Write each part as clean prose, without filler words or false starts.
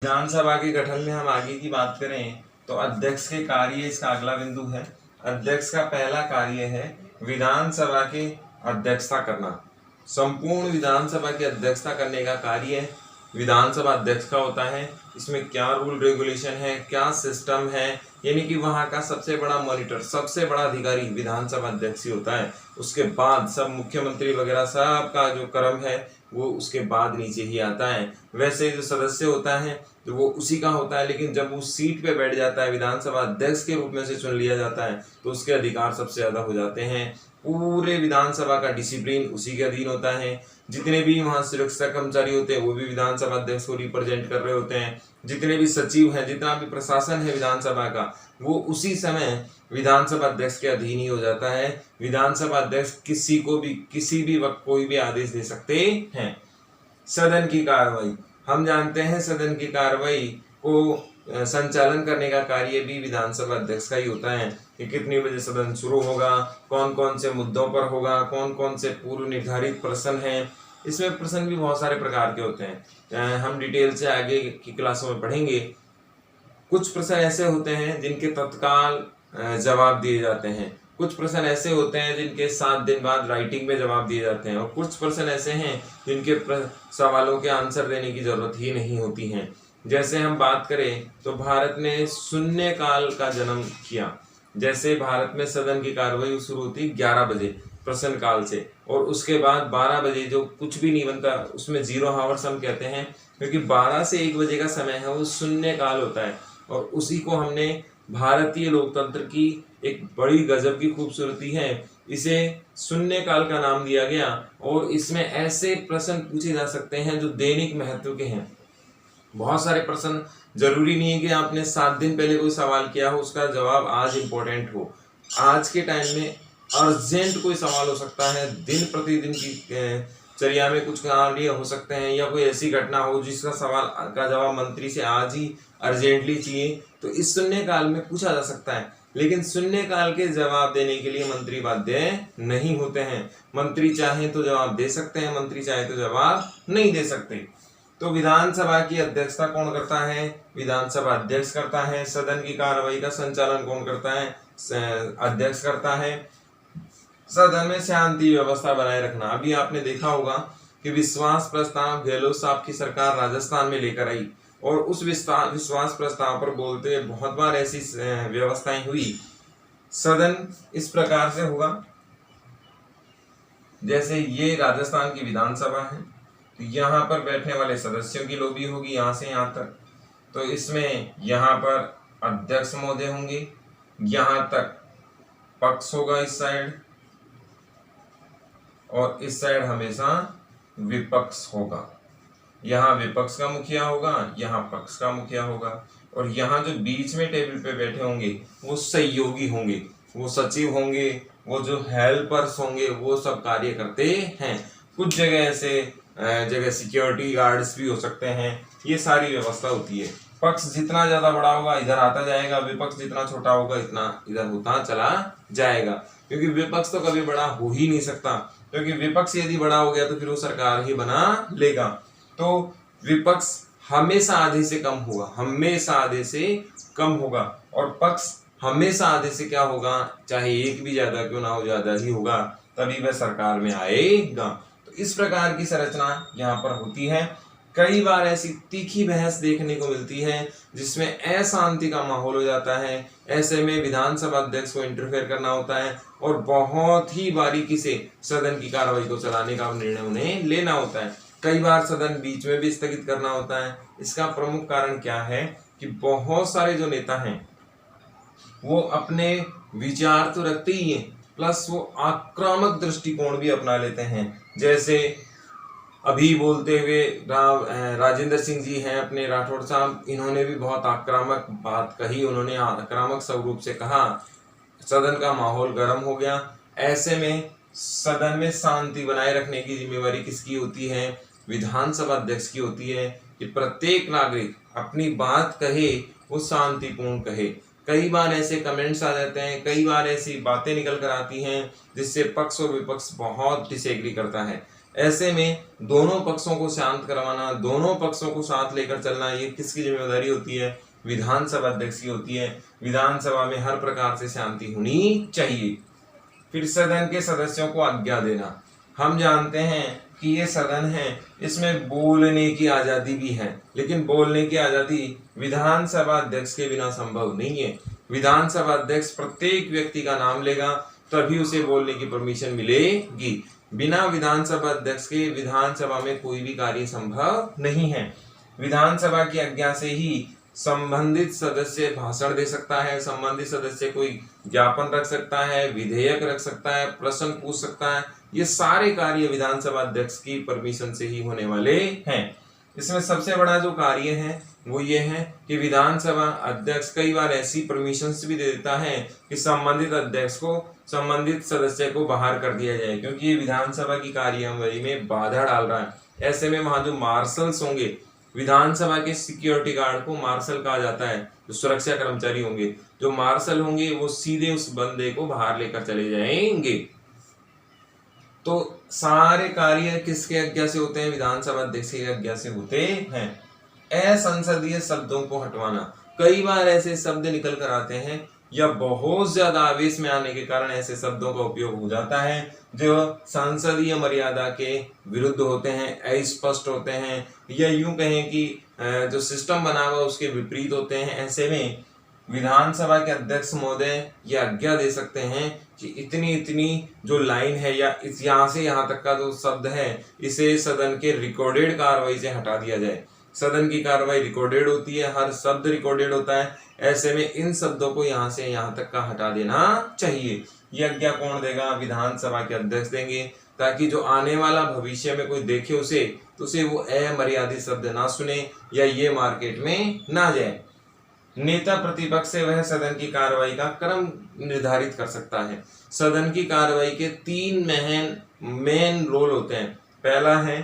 विधानसभा के गठन में हम आगे की बात करें तो अध्यक्ष के कार्य इसका अगला बिंदु है। अध्यक्ष का पहला कार्य है विधानसभा की अध्यक्षता करना। संपूर्ण विधानसभा की अध्यक्षता करने का कार्य विधानसभा अध्यक्ष का होता है। इसमें क्या रूल रेगुलेशन है, क्या सिस्टम है, यानी कि वहाँ का सबसे बड़ा मॉनिटर, सबसे बड़ा अधिकारी विधानसभा अध्यक्ष ही होता है। उसके बाद सब मुख्यमंत्री वगैरह सब का जो क्रम है वो उसके बाद नीचे ही आता है। वैसे जो सदस्य होता है तो वो उसी का होता है, लेकिन जब वो सीट पे बैठ जाता है, विधानसभा अध्यक्ष के रूप में से चुन लिया जाता है, तो उसके अधिकार सबसे ज्यादा हो जाते हैं। पूरे विधानसभा का डिसिप्लिन उसी के अधीन होता है। जितने भी वहाँ सुरक्षा कर्मचारी होते हैं वो भी विधानसभा अध्यक्ष को रिप्रेजेंट कर रहे होते हैं। जितने भी सचिव हैं, जितना भी प्रशासन है विधानसभा का, वो उसी समय विधानसभा अध्यक्ष के अधीन ही हो जाता है। विधानसभा अध्यक्ष किसी को भी किसी भी वक्त कोई भी आदेश दे सकते हैं। सदन की कार्रवाई, हम जानते हैं सदन की कार्रवाई को संचालन करने का कार्य भी विधानसभा अध्यक्ष का ही होता है कि कितनी बजे सदन शुरू होगा, कौन कौन से मुद्दों पर होगा, कौन कौन से पूर्व निर्धारित प्रश्न हैं। इसमें प्रश्न भी बहुत सारे प्रकार के होते हैं, हम डिटेल से आगे की क्लासों में पढ़ेंगे। कुछ प्रश्न ऐसे होते हैं जिनके तत्काल जवाब दिए जाते हैं, कुछ प्रश्न ऐसे होते हैं जिनके 7 दिन बाद राइटिंग में जवाब दिए जाते हैं, और कुछ प्रश्न ऐसे हैं जिनके सवालों के आंसर देने की जरूरत ही नहीं होती है। जैसे हम बात करें तो भारत ने शून्य काल का जन्म किया। जैसे भारत में सदन की कार्रवाई शुरू होती 11 बजे प्रश्न काल से, और उसके बाद 12 बजे जो कुछ भी नहीं बनता उसमें 0 हावर्स हम कहते हैं, क्योंकि 12 से 1 बजे का समय है वो शून्य काल होता है। और उसी को हमने भारतीय लोकतंत्र की एक बड़ी गजब की खूबसूरती है, इसे शून्य काल का नाम दिया गया। और इसमें ऐसे प्रश्न पूछे जा सकते हैं जो दैनिक महत्व के हैं। बहुत सारे प्रश्न, जरूरी नहीं है कि आपने 7 दिन पहले कोई सवाल किया हो उसका जवाब आज इम्पोर्टेंट हो। आज के टाइम में अर्जेंट कोई सवाल हो सकता है, दिन प्रतिदिन की चर्या में कुछ कार्य हो सकते हैं, या कोई ऐसी घटना हो जिसका सवाल का जवाब मंत्री से आज ही अर्जेंटली चाहिए, तो इस शून्य काल में पूछा जा सकता है। लेकिन शून्य काल के जवाब देने के लिए मंत्री बाध्य नहीं होते हैं। मंत्री चाहे तो जवाब दे सकते हैं, मंत्री चाहे तो जवाब नहीं दे सकते। तो विधानसभा की अध्यक्षता कौन करता है? विधानसभा अध्यक्ष करता है। सदन की कार्रवाई का संचालन कौन करता है? अध्यक्ष करता है। सदन में शांति व्यवस्था बनाए रखना, अभी आपने देखा होगा कि विश्वास प्रस्ताव गहलोत साहब की सरकार राजस्थान में लेकर आई, और उस विश्वास प्रस्ताव पर बोलते हुए बहुत बार ऐसी व्यवस्थाएं हुई। सदन इस प्रकार से होगा, जैसे ये राजस्थान की विधानसभा है, तो यहाँ पर बैठने वाले सदस्यों की लॉबी होगी यहाँ से यहाँ तक। तो इसमें यहाँ पर अध्यक्ष महोदय होंगे, यहाँ तक पक्ष होगा इस साइड, और इस साइड हमेशा विपक्ष होगा। यहाँ विपक्ष का मुखिया होगा, यहाँ पक्ष का मुखिया होगा, और यहाँ जो बीच में टेबल पे बैठे होंगे वो सहयोगी होंगे, वो सचिव होंगे, वो जो हेल्पर्स होंगे, वो सब कार्य करते हैं। कुछ जगह ऐसे जगह सिक्योरिटी गार्ड्स भी हो सकते हैं। ये सारी व्यवस्था होती है। पक्ष जितना ज्यादा बड़ा होगा इधर आता जाएगा, विपक्ष जितना छोटा होगा इतना इधर होता चला जाएगा, क्योंकि विपक्ष तो कभी बड़ा हो ही नहीं सकता, क्योंकि विपक्ष यदि बड़ा हो गया तो फिर वो सरकार ही बना लेगा। तो विपक्ष हमेशा आधे से कम होगा, हमेशा आधे से कम होगा, और पक्ष हमेशा आधे से क्या होगा, चाहे एक भी ज्यादा क्यों ना हो, ज्यादा ही होगा, तभी वह सरकार में आएगा। तो इस प्रकार की संरचना यहाँ पर होती है। कई बार ऐसी तीखी बहस देखने को मिलती है जिसमें अशांति का माहौल हो जाता है। ऐसे में विधानसभा अध्यक्ष को इंटरफेयर करना होता है, और बहुत ही बारीकी से सदन की कार्रवाई को चलाने का निर्णय उन्हें लेना होता है। कई बार सदन बीच में भी स्थगित करना होता है। इसका प्रमुख कारण क्या है कि बहुत सारे जो नेता हैं वो अपने विचार तो रखते ही हैं, प्लस वो आक्रामक दृष्टिकोण भी अपना लेते हैं। जैसे अभी बोलते हुए राजेंद्र सिंह जी हैं अपने राठौड़ साहब, इन्होंने भी बहुत आक्रामक बात कही। उन्होंने आक्रामक स्वरूप से कहा, सदन का माहौल गर्म हो गया। ऐसे में सदन में शांति बनाए रखने की जिम्मेवारी किसकी होती है? विधानसभा अध्यक्ष की होती है, कि प्रत्येक नागरिक अपनी बात कहे, वो शांतिपूर्ण कहे। कई बार ऐसे कमेंट्स आ जाते हैं, कई बार ऐसी बातें निकल कर आती हैं जिससे पक्ष और विपक्ष बहुत डिसएग्री करता है। ऐसे में दोनों पक्षों को शांत करवाना, दोनों पक्षों को साथ लेकर चलना, ये किसकी जिम्मेदारी होती है? विधानसभा अध्यक्ष की होती है। विधानसभा में हर प्रकार से शांति होनी चाहिए। फिर सदन के सदस्यों को आज्ञा देना। हम जानते हैं कि ये सदन है, इसमें बोलने की आजादी भी है, लेकिन बोलने की आजादी विधानसभा अध्यक्ष के बिना संभव नहीं है। विधानसभा अध्यक्ष प्रत्येक व्यक्ति का नाम लेगा, तभी उसे बोलने की परमिशन मिलेगी। बिना विधानसभा अध्यक्ष के विधानसभा में कोई भी कार्य संभव नहीं है। विधानसभा की आज्ञा से ही संबंधित सदस्य भाषण दे सकता है, संबंधित सदस्य कोई ज्ञापन रख सकता है, विधेयक रख सकता है, प्रश्न पूछ सकता है। ये सारे कार्य विधानसभा अध्यक्ष की परमिशन से ही होने वाले हैं। इसमें सबसे बड़ा जो कार्य है वो ये है कि विधानसभा अध्यक्ष कई बार ऐसी परमिशंस भी दे देता है कि संबंधित अध्यक्ष को, संबंधित सदस्य को बाहर कर दिया जाए, क्योंकि ये विधानसभा की कार्यवाही में बाधा डाल रहा है। ऐसे में वहां जो मार्शल्स होंगे, विधानसभा के सिक्योरिटी गार्ड को मार्शल कहा जाता है, जो सुरक्षा कर्मचारी होंगे, जो मार्शल होंगे वो सीधे उस बंदे को बाहर लेकर चले जाएंगे। तो सारे कार्य किसके आज्ञा से होते हैं? विधानसभा अध्यक्ष की आज्ञा से होते हैं। असंसदीय शब्दों को हटवाना। कई बार ऐसे शब्द निकल कर आते हैं या बहुत ज्यादा आवेश में आने के कारण ऐसे शब्दों का उपयोग हो जाता है जो संसदीय मर्यादा के विरुद्ध होते हैं, अस्पष्ट होते हैं, या यूं कहें कि जो सिस्टम बना हुआ उसके विपरीत होते हैं। ऐसे में विधानसभा के अध्यक्ष महोदय ये आज्ञा दे सकते हैं कि इतनी इतनी जो लाइन है या यहाँ से यहाँ तक का जो शब्द है, इसे सदन के रिकॉर्डेड कार्रवाई से हटा दिया जाए। सदन की कार्रवाई रिकॉर्डेड होती है, हर शब्द रिकॉर्डेड होता है। ऐसे में इन शब्दों को यहाँ से यहाँ तक का हटा देना चाहिए। यह आज्ञा कौन देगा? विधानसभा के अध्यक्ष देंगे, ताकि जो आने वाला भविष्य में कोई देखे उसे, तो उसे वो अमर्यादित शब्द ना सुने या ये मार्केट में ना जाए। नेता प्रतिपक्ष से वह सदन की कार्रवाई का क्रम निर्धारित कर सकता है। सदन की कार्रवाई के 3 मेन रोल होते हैं। पहला है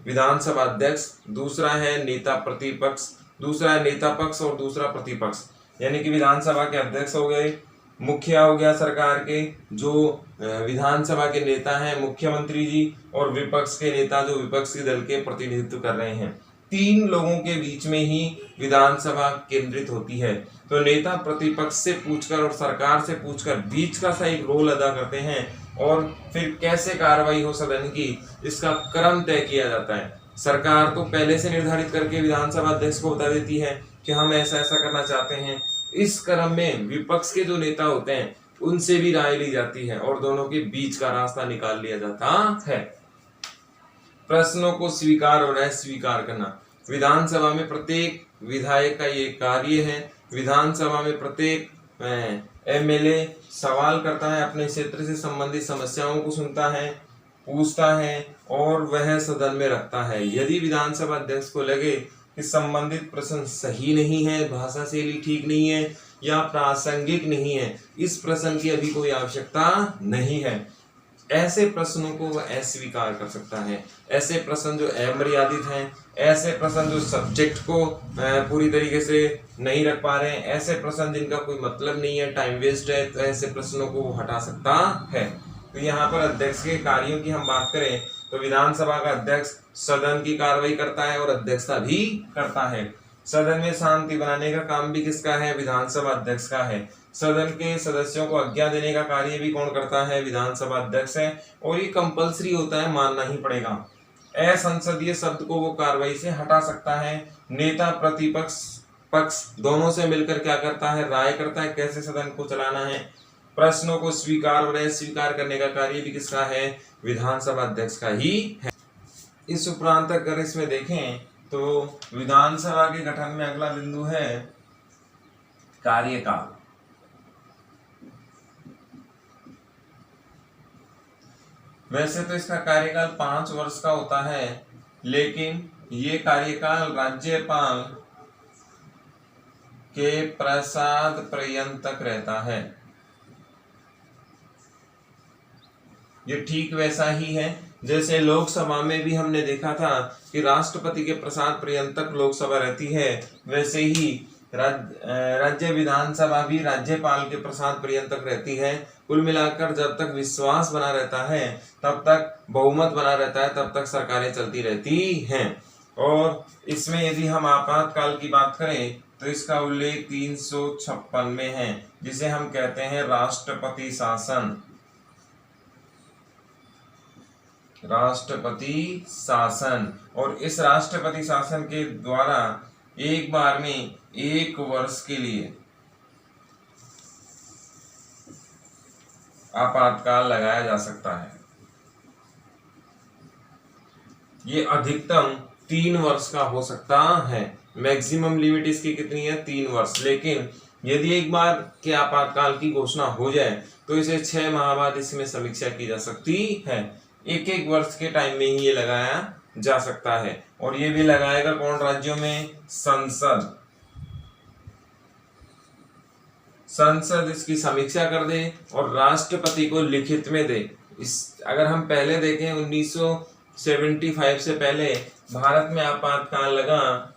विधानसभा अध्यक्ष, दूसरा है नेता प्रतिपक्ष, दूसरा है नेता पक्ष और दूसरा प्रतिपक्ष। यानी कि विधानसभा के अध्यक्ष हो गए, मुखिया हो गया सरकार के, जो विधानसभा के नेता हैं मुख्यमंत्री जी, और विपक्ष के नेता जो विपक्षी दल के प्रतिनिधित्व कर रहे हैं। 3 लोगों के बीच में ही विधानसभा केंद्रित होती है। तो नेता प्रतिपक्ष से पूछकर और सरकार से पूछकर बीच का सा एक रोल अदा करते हैं, और फिर कैसे कार्रवाई हो सदन की, इसका क्रम तय किया जाता है। सरकार तो पहले से निर्धारित करके विधानसभा अध्यक्ष को बता देती है कि हम ऐसा ऐसा करना चाहते हैं। इस क्रम में विपक्ष के जो नेता होते हैं उनसे भी राय ली जाती है और दोनों के बीच का रास्ता निकाल लिया जाता है। प्रश्नों को स्वीकार और अस्वीकार करना। विधानसभा में प्रत्येक विधायक का ये कार्य है। विधानसभा में प्रत्येक एमएलए सवाल करता है, अपने क्षेत्र से संबंधित समस्याओं को सुनता है, पूछता है और वह सदन में रखता है। यदि विधानसभा अध्यक्ष को लगे कि संबंधित प्रश्न सही नहीं है, भाषा शैली ठीक नहीं है या प्रासंगिक नहीं है, इस प्रश्न की अभी कोई आवश्यकता नहीं है, ऐसे प्रश्नों को वह अस्वीकार कर सकता है। ऐसे प्रश्न जो अमर्यादित हैं, ऐसे प्रश्न जो सब्जेक्ट को पूरी तरीके से नहीं रख पा रहे हैं, ऐसे प्रश्न जिनका कोई मतलब नहीं है, टाइम वेस्ट है, तो ऐसे प्रश्नों को वो हटा सकता है। तो यहाँ पर अध्यक्ष के कार्यों की हम बात करें तो विधानसभा का अध्यक्ष सदन की कार्रवाई करता है और अध्यक्षता भी करता है। सदन में शांति बनाने का काम भी किसका है? विधानसभा अध्यक्ष का है। सदन के सदस्यों को आज्ञा देने का कार्य भी कौन करता है? विधानसभा अध्यक्ष है, और ये कंपलसरी होता है, मानना ही पड़ेगा। असंसदीय शब्द को वो कार्रवाई से हटा सकता है। नेता प्रतिपक्ष पक्ष दोनों से मिलकर क्या करता है? राय करता है कैसे सदन को चलाना है। प्रश्नों को स्वीकार और अस्वीकार करने का कार्य भी किसका है? विधानसभा अध्यक्ष का ही है। इस उपरांत अगर इसमें देखें तो विधानसभा के गठन में अगला बिंदु है कार्यकाल। वैसे तो इसका कार्यकाल 5 वर्ष का होता है, लेकिन ये कार्यकाल राज्यपाल के प्रसाद पर्यंत तक रहता है। ये ठीक वैसा ही है जैसे लोकसभा में भी हमने देखा था कि राष्ट्रपति के प्रसाद पर्यंत तक लोकसभा रहती है, वैसे ही राज्य विधानसभा भी राज्यपाल के प्रसाद पर्यंत रहती है। कुल मिलाकर जब तक विश्वास बना रहता है, तब तक बहुमत बना रहता है, तब तक सरकारें चलती रहती हैं। और इसमें यदि हम आपातकाल की बात करें तो इसका उल्लेख 356 में है, जिसे हम कहते हैं राष्ट्रपति शासन। राष्ट्रपति शासन। और इस राष्ट्रपति शासन के द्वारा एक बार में 1 वर्ष के लिए आपातकाल लगाया जा सकता है। ये अधिकतम 3 वर्ष का हो सकता है। मैक्सिमम लिमिट इसकी कितनी है? 3 वर्ष। लेकिन यदि एक बार के आपातकाल की घोषणा हो जाए तो इसे 6 माह बाद इसमें समीक्षा की जा सकती है। 1-1 वर्ष के टाइम में ही ये लगाया जा सकता है। और ये भी लगाएगा कौन? राज्यों में संसद। संसद इसकी समीक्षा कर दे और राष्ट्रपति को लिखित में दे। अगर हम पहले देखें 1975 से पहले भारत में आपातकाल लगा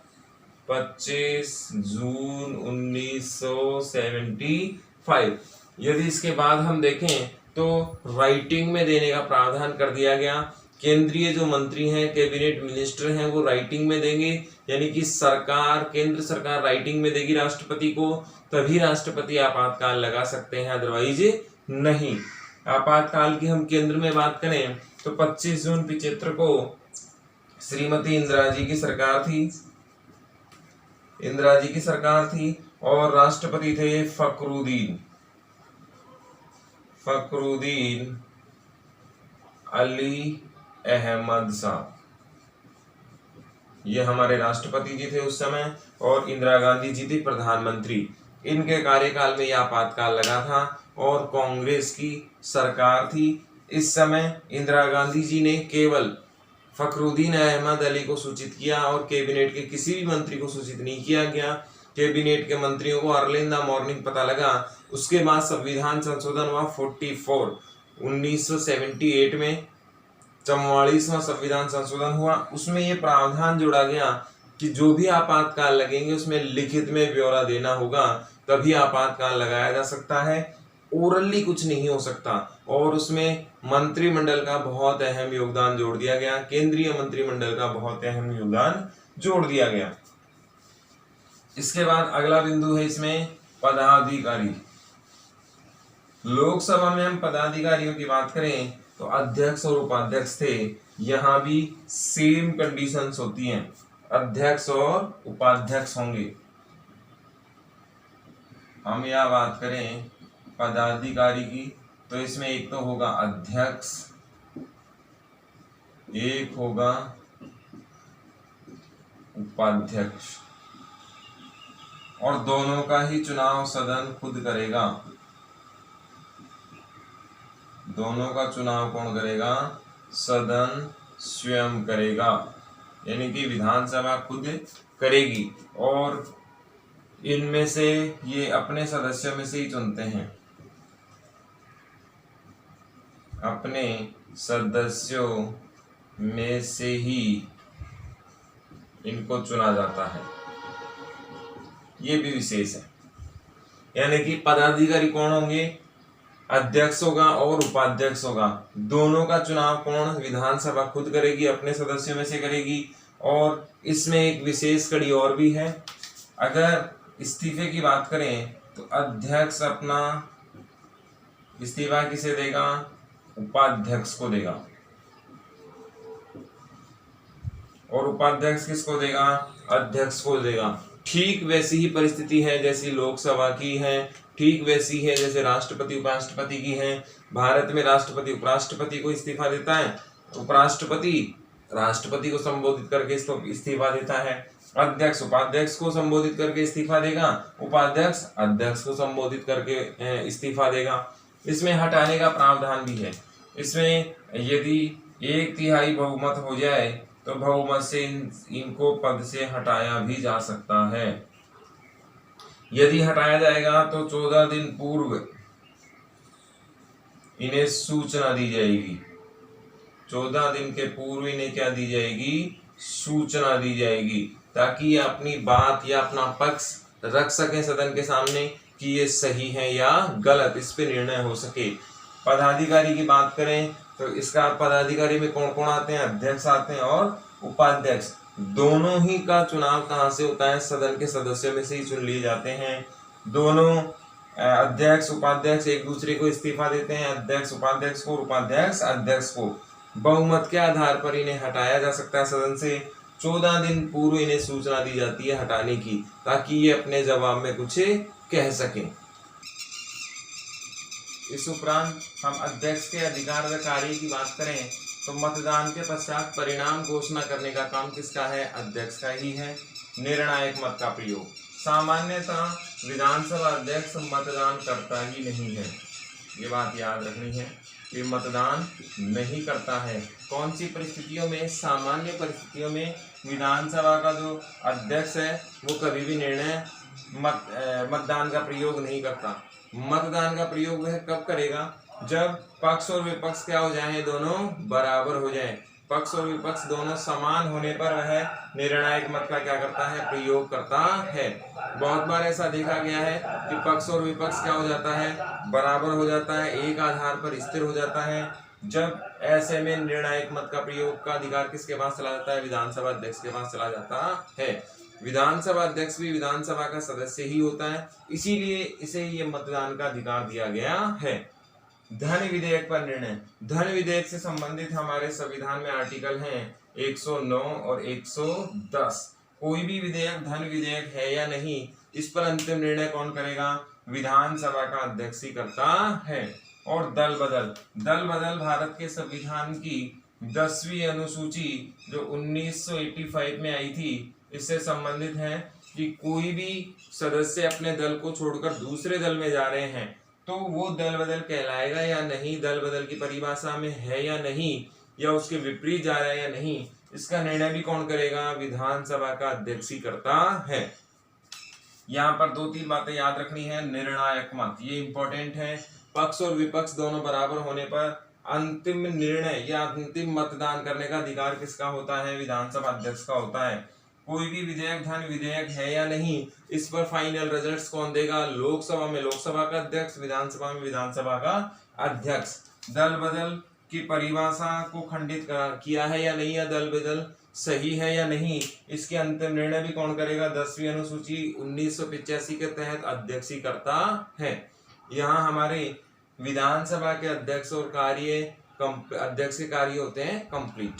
25 जून 1975। यदि इसके बाद हम देखें तो राइटिंग में देने का प्रावधान कर दिया गया। केंद्रीय जो मंत्री हैं, कैबिनेट मिनिस्टर हैं, वो राइटिंग में देंगे, यानी कि सरकार, केंद्र सरकार राइटिंग में देगी राष्ट्रपति को, तभी राष्ट्रपति आपातकाल लगा सकते हैं, अदरवाइज नहीं। आपातकाल की हम केंद्र में बात करें तो 25 जून 75 को श्रीमती इंदिरा जी की सरकार थी। इंदिरा जी की सरकार थी और राष्ट्रपति थे फखरुद्दीन अली अहमद साहब। ये हमारे राष्ट्रपति जी थे उस समय, और इंदिरा गांधी जी थी प्रधानमंत्री। इनके कार्यकाल में यह आपातकाल लगा था और कांग्रेस की सरकार थी। इस समय इंदिरा गांधी जी ने केवल फखरुद्दीन अहमद अली को सूचित किया और कैबिनेट के किसी भी मंत्री को सूचित नहीं किया गया। कैबिनेट के मंत्रियों को अर्ली इन द मॉर्निंग पता लगा। उसके बाद संविधान संशोधन हुआ 1978 में 44वां संविधान संशोधन हुआ। उसमें ये प्रावधान जोड़ा गया कि जो भी आपातकाल लगेंगे उसमें लिखित में ब्यौरा देना होगा, तभी आपातकाल लगाया जा सकता है। ओरली कुछ नहीं हो सकता। और उसमें मंत्रिमंडल का बहुत अहम योगदान जोड़ दिया गया, केंद्रीय मंत्रिमंडल का बहुत अहम योगदान जोड़ दिया गया। इसके बाद अगला बिंदु है इसमें पदाधिकारी। लोकसभा में हम पदाधिकारियों की बात करें तो अध्यक्ष और उपाध्यक्ष थे। यहां भी सेम कंडीशंस होती हैं, अध्यक्ष और उपाध्यक्ष होंगे। हम यह बात करें पदाधिकारी की तो इसमें एक तो होगा अध्यक्ष, एक होगा उपाध्यक्ष, और दोनों का ही चुनाव सदन खुद करेगा। दोनों का चुनाव कौन करेगा? सदन स्वयं करेगा, यानी कि विधानसभा खुद करेगी। और इनमें से ये अपने सदस्यों में से ही चुनते हैं, अपने सदस्यों में से ही इनको चुना जाता है। ये भी विशेष है, यानी कि पदाधिकारी कौन होंगे? अध्यक्ष होगा और उपाध्यक्ष होगा। दोनों का चुनाव कौन? विधानसभा खुद करेगी, अपने सदस्यों में से करेगी। और इसमें एक विशेष कड़ी और भी है। अगर इस्तीफे की बात करें तो अध्यक्ष अपना इस्तीफा किसे देगा? उपाध्यक्ष को देगा। और उपाध्यक्ष किसको देगा? अध्यक्ष को देगा। ठीक वैसी ही परिस्थिति है जैसी लोकसभा की है, ठीक वैसी है जैसे राष्ट्रपति उपराष्ट्रपति की है। भारत में राष्ट्रपति उपराष्ट्रपति को इस्तीफा देता है, उपराष्ट्रपति राष्ट्रपति को संबोधित करके इस्तीफा देता है, अध्यक्ष उपाध्यक्ष को संबोधित करके इस्तीफा देगा, उपाध्यक्ष अध्यक्ष को संबोधित करके इस्तीफा देगा। इसमें हटाने का प्रावधान भी है। इसमें यदि 1/3 बहुमत हो जाए तो बहुमत से इनको पद से हटाया भी जा सकता है। यदि हटाया जाएगा तो 14 दिन पूर्व इन्हें सूचना दी जाएगी। 14 दिन के पूर्व इन्हें क्या दी जाएगी? सूचना दी जाएगी, ताकि ये अपनी बात या अपना पक्ष रख सकें सदन के सामने कि ये सही है या गलत, इस पे निर्णय हो सके। पदाधिकारी की बात करें तो इसका पदाधिकारी में कौन कौन आते हैं, अध्यक्ष आते हैं और उपाध्यक्ष। दोनों ही का चुनाव कहाँ से होता है, सदन के सदस्यों में से ही चुन लिए जाते हैं। दोनों अध्यक्ष उपाध्यक्ष एक दूसरे को इस्तीफा देते हैं, अध्यक्ष उपाध्यक्ष को, उपाध्यक्ष अध्यक्ष को। बहुमत के आधार पर इन्हें हटाया जा सकता है सदन से। 14 दिन पूर्व इन्हें सूचना दी जाती है हटाने की, ताकि ये अपने जवाब में कुछ कह सकें। इस उपरांत हम अध्यक्ष के अधिकार व कार्य की बात करें तो मतदान के पश्चात परिणाम घोषणा करने का काम किसका है, अध्यक्ष का ही है। निर्णायक मत का प्रयोग, सामान्यतः विधानसभा अध्यक्ष मतदान करता ही नहीं है, ये बात याद रखनी है कि मतदान नहीं करता है। कौन सी परिस्थितियों में, सामान्य परिस्थितियों में विधानसभा का जो अध्यक्ष है वो कभी भी निर्णय मतदान का प्रयोग नहीं करता। मतदान का प्रयोग वह कब करेगा, जब पक्ष और विपक्ष क्या हो जाएं, दोनों बराबर हो जाएं। पक्ष और विपक्ष दोनों समान होने पर वह निर्णायक मत का क्या करता है, प्रयोग करता है। बहुत बार ऐसा देखा गया है कि पक्ष और विपक्ष क्या हो जाता है, बराबर हो जाता है, एक आधार पर स्थिर हो जाता है। जब ऐसे में निर्णायक मत का प्रयोग का अधिकार किसके पास चला जाता है, विधानसभा अध्यक्ष के पास चला जाता है। विधानसभा अध्यक्ष भी विधानसभा का सदस्य ही होता है, इसीलिए इसे ये मतदान का अधिकार दिया गया है। धन विधेयक पर निर्णय, धन विधेयक से संबंधित हमारे संविधान में आर्टिकल हैं 109 और 110। कोई भी विधेयक धन विधेयक है या नहीं, इस पर अंतिम निर्णय कौन करेगा, विधानसभा का अध्यक्ष ही करता है। और दल बदल भारत के संविधान की 10वीं अनुसूची जो 1985 में आई थी, इससे संबंधित है कि कोई भी सदस्य अपने दल को छोड़कर दूसरे दल में जा रहे हैं तो वो दल बदल कहलाएगा या नहीं, दल बदल की परिभाषा में है या नहीं, या उसके विपरीत जा रहा है या नहीं, इसका निर्णय भी कौन करेगा, विधानसभा का अध्यक्ष ही करता है। यहाँ पर 2-3 बातें याद रखनी है। निर्णायक मत, ये इंपॉर्टेंट है। पक्ष और विपक्ष दोनों बराबर होने पर अंतिम निर्णय या अंतिम मतदान करने का अधिकार किसका होता है, विधानसभा अध्यक्ष का होता है। कोई भी विधेयक धन विधेयक है या नहीं, इस पर फाइनल रिजल्ट्स कौन देगा, लोकसभा में लोकसभा का अध्यक्ष, विधानसभा में विधानसभा का अध्यक्ष। दल बदल की परिभाषा को खंडित किया है या नहीं, या दल बदल सही है या नहीं, इसके अंतिम निर्णय भी कौन करेगा, 10वीं अनुसूची 1985 के तहत अध्यक्ष ही करता है। यहाँ हमारे विधानसभा के अध्यक्ष और अध्यक्ष के कार्य होते हैं कंप्लीट।